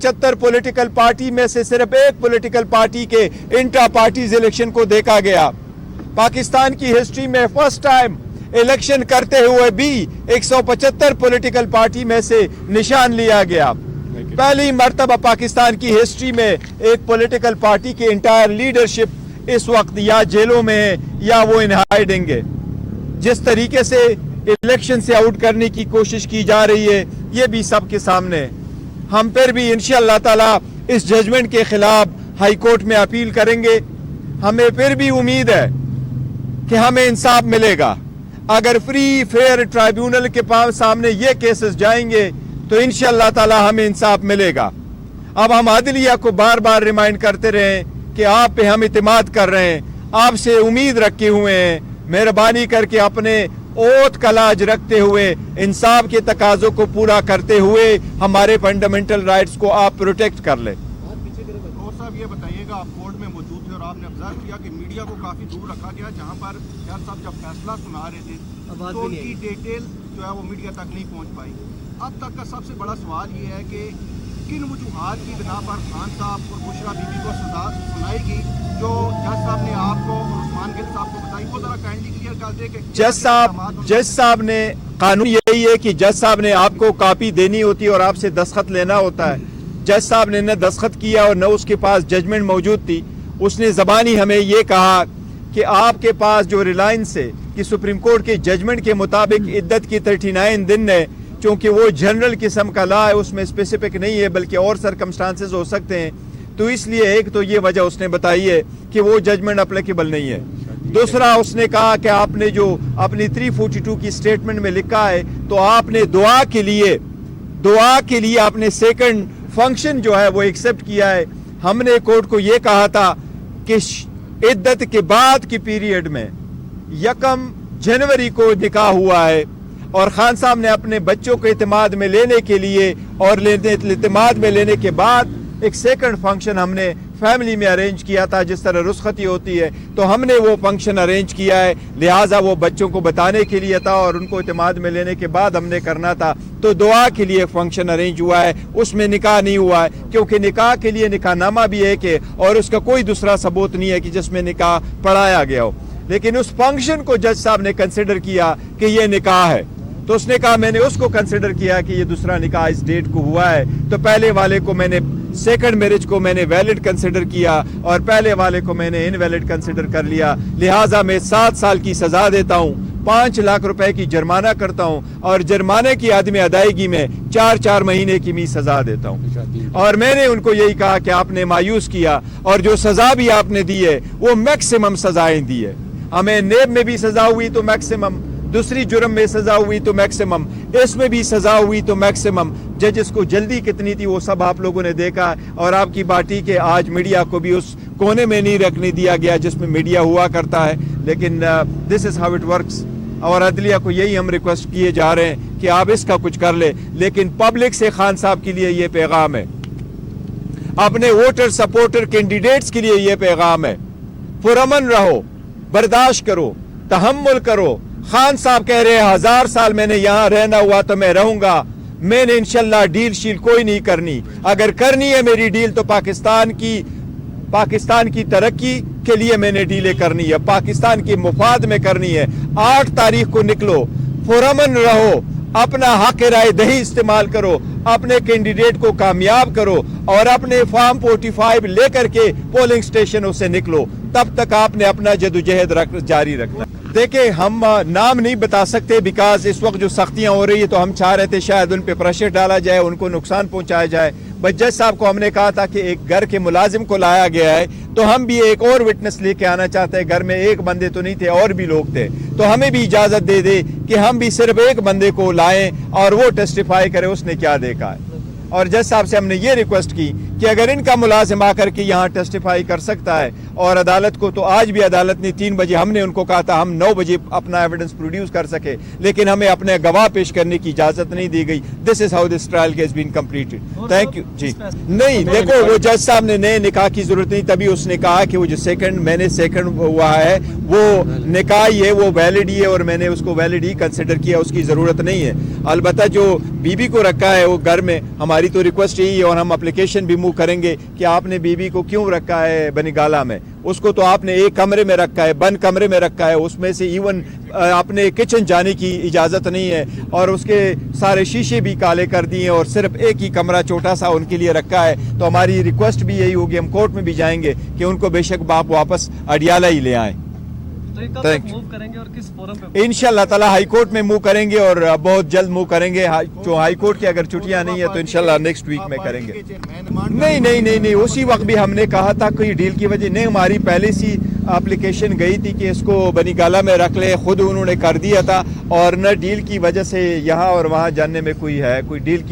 75 political party में से सिर्फ एक पॉलिटिकल पार्टी के इंट्रा पार्टीज इलेक्शन को देखा गया। पाकिस्तान की हिस्ट्री में फर्स्ट टाइम इलेक्शन करते हुए भी 175 पॉलिटिकल पार्टी में से निशान लिया गया। पहली मर्तबा पाकिस्तान की हिस्ट्री में एक पॉलिटिकल पार्टी की इंटायर लीडरशिप इस वक्त या जेलों में है या वो इन हाइडिंग है। जिस तरीके से इलेक्शन से आउट करने की कोशिश की जा रही है ये भी सबके सामने है। हम फिर भी इंशाअल्लाह ताला इस जजमेंट के खिलाफ हाई कोर्ट में अपील करेंगे। हमें फिर भी उम्मीद है कि हमें इंसाफ मिलेगा। अगर फ्री फेयर ट्राइब्यूनल के सामने ये केसेस जाएंगे तो इंशाअल्लाह ताला हमें इंसाफ मिलेगा। अब हम अदलिया को बार बार रिमाइंड करते रहें कि आप पे हम इत्मीद कर रहे हैं, आपसे उम्मीद रखे हुए हैं। मेहरबानी करके अपने ओथ का लाज रखते हुए इंसाफ के तकाजों को पूरा करते हुए हमारे फंडामेंटल राइट्स को आप प्रोटेक्ट कर लें। साहब ये बताइएगा, आप कोर्ट में मौजूद थे और आपने ऑब्जर्व किया कि मीडिया को काफ़ी दूर रखा गया, जहां पर यार साहब जब फैसला सुना रहे थे तो उनकी डिटेल जो है वो मीडिया तक नहीं पहुंच पाई। अब तक का सबसे बड़ा सवाल ये है कि किन वजूहात की बिना पर खान साहब और बुशरा बीबी को सजा सुनाएगी जो जज साहब ने आपको और उस्मान गिल साहब को बताई, वो जरा काइंडली क्लियर कर दे कि जज साहब ने कानून यही है कि जज साहब ने आपको कॉपी देनी होती है और आपसे दस्तखत लेना होता है। जज साहब ने न दस्तखत किया और न उसके पास जजमेंट मौजूद थी। उसने ज़बानी हमें ये कहा कि आपके पास जो रिलायंस है कि सुप्रीम कोर्ट के जजमेंट के मुताबिक इद्दत की 39 दिन है, चूँकि वो जनरल किस्म का लॉ है उसमें स्पेसिफिक नहीं है बल्कि और सरकमस्टांसेस हो सकते हैं, तो इसलिए एक तो ये वजह उसने बताई है कि वो जजमेंट अप्लीकेबल नहीं है। दूसरा उसने कहा कि आपने जो अपनी 342 की स्टेटमेंट में लिखा है तो आपने दुआ के लिए आपने सेकंड फंक्शन जो है वो एक्सेप्ट किया है। हमने कोर्ट को ये कहा था कि इद्दत के बाद की पीरियड में 1 जनवरी को निकाह हुआ है और खान साहब ने अपने बच्चों को इत्मीद में लेने के लिए और इत्मीद में लेने के बाद एक सेकंड फंक्शन हमने फैमिली में अरेंज किया था, जिस तरह रुस्खती होती है तो हमने वो फंक्शन अरेंज किया है। लिहाजा वो बच्चों को बताने के लिए था और उनको इत्मीद में लेने के बाद हमने करना था, तो दुआ के लिए फंक्शन अरेंज हुआ है, उसमें निकाह नहीं हुआ है क्योंकि निकाह के लिए निकाहनामा भी एक है और उसका कोई दूसरा सबूत नहीं है कि जिसमें निकाह पढ़ाया गया हो। लेकिन उस फंक्शन को जज साहब ने कंसिडर किया कि ये निकाह है, तो उसने कहा मैंने उसको कंसिडर किया कि ये दूसरा निकाह इस डेट को हुआ है, तो पहले वाले को मैंने सेकंड मैरिज को मैंने वैलिड कंसिडर किया और पहले वाले को मैंने इनवैलिड कंसिडर कर लिया। लिहाजा मैं 7 साल की सजा देता हूँ, 5 लाख रुपए की जुर्माना करता हूँ और जुर्माने की आदमी अदायगी में 4 महीने की मी सजा देता हूँ। और मैंने उनको यही कहा कि आपने मायूस किया और जो सजा भी आपने दी है वो मैक्सिमम सजाएं दी है। हमें नेब में भी सजा हुई तो मैक्सिमम, दूसरी जुर्म में सजा हुई तो मैक्सिमम, इसमें भी सजा हुई तो मैक्सिमम। जजेस को जल्दी कितनी थी वो सब आप लोगों ने देखा और आपकी पार्टी के आज मीडिया को भी उस कोने में नहीं रखने दिया गया जिसमें मीडिया हुआ करता है। लेकिन this is how it works और अदलिया को यही हम रिक्वेस्ट किए जा रहे हैं कि आप इसका कुछ कर ले। लेकिन पब्लिक से खान साहब के लिए ये पैगाम है, अपने वोटर सपोर्टर कैंडिडेट्स के लिए ये पैगाम है, पुरअमन रहो, बर्दाश्त करो, तहम्मुल करो। खान साहब कह रहे हैं 1000 साल मैंने यहाँ रहना हुआ तो मैं रहूंगा, मैंने इंशाल्लाह डील शील कोई नहीं करनी। अगर करनी है मेरी डील तो पाकिस्तान की तरक्की के लिए मैंने डीलें करनी है, पाकिस्तान के मुफाद में करनी है। 8 तारीख को निकलो, पुरअमन रहो, अपना हक राय दही इस्तेमाल करो, अपने कैंडिडेट को कामयाब करो और अपने फॉर्म 45 लेकर के पोलिंग स्टेशनों से निकलो। तब तक आपने अपना जदोजहद जारी रखना। देखिए हम नाम नहीं बता सकते बिकॉज इस वक्त जो सख्तियां हो रही है तो हम चाह रहे थे शायद उन पे प्रेशर डाला जाए, उनको नुकसान पहुंचाया जाए। बट जज साहब को हमने कहा था कि एक घर के मुलाजिम को लाया गया है तो हम भी एक और विटनेस लेके आना चाहते हैं। घर में एक बंदे तो नहीं थे और भी लोग थे, तो हमें भी इजाजत दे दे कि हम भी सिर्फ एक बंदे को लाएं और वो टेस्टिफाई करे उसने क्या देखा है। और जज साहब से हमने ये रिक्वेस्ट की कि अगर इनका मुलाजिम आकर के यहाँ टेस्टिफाई कर सकता है और अदालत को, तो आज भी अदालत ने 3 बजे, हमने उनको कहा था हम 9 बजे अपना एविडेंस प्रोड्यूस कर सके, लेकिन हमें अपने गवाह पेश करने की इजाजत नहीं दी गई। This is how this trial has been completed. Thank you जी। नहीं देखो वो जज साहब ने नए निकाह की जरूरत नहीं, तभी उसने कहा कि वो जो सेकंड हुआ है वो निकाह ही है, वो वैलिड ही है और मैंने उसको वैलिड ही कंसिडर किया, उसकी जरूरत नहीं है। البتہ جو بیوی کو رکھا ہے وہ گھر میں، ہماری تو ریکویسٹ یہی ہے اور ہم اپلیکیشن بھی موو کریں گے کہ آپ نے بیوی کو کیوں رکھا ہے بنی گالا میں؟ اس کو تو آپ نے ایک کمرے میں رکھا ہے، بند کمرے میں رکھا ہے، اس میں سے ایون اپنے کچن جانے کی اجازت نہیں ہے، اور اس کے سارے شیشے بھی کالے کر دیے اور صرف ایک ہی کمرہ چھوٹا سا ان کے لیے رکھا ہے. تو ہماری ریکویسٹ بھی یہی ہوگی، ہم کورٹ میں بھی جائیں گے کہ ان کو بے شک باپ واپس اڈیالہ ہی لے آئیں. تو یہ کب تک موو کریں گے اور کس فورم پہ؟ انشاءاللہ تعالی ہائی کورٹ میں موو کریں گے اور بہت جلد موو کریں گے. جو ہائی کورٹ کی اگر چھٹیاں نہیں ہے تو انشاءاللہ نیکسٹ ویک میں کریں گے. نہیں اسی وقت بھی ہم نے کہا تھا کوئی ڈیل کی وجہ نہیں، ہماری پہلے سی اپلیکیشن گئی تھی کہ اس کو بنی گالا میں رکھ لے، خود انہوں نے کر دیا تھا، اور نہ ڈیل کی وجہ سے یہاں اور وہاں جاننے میں کوئی ڈیل کی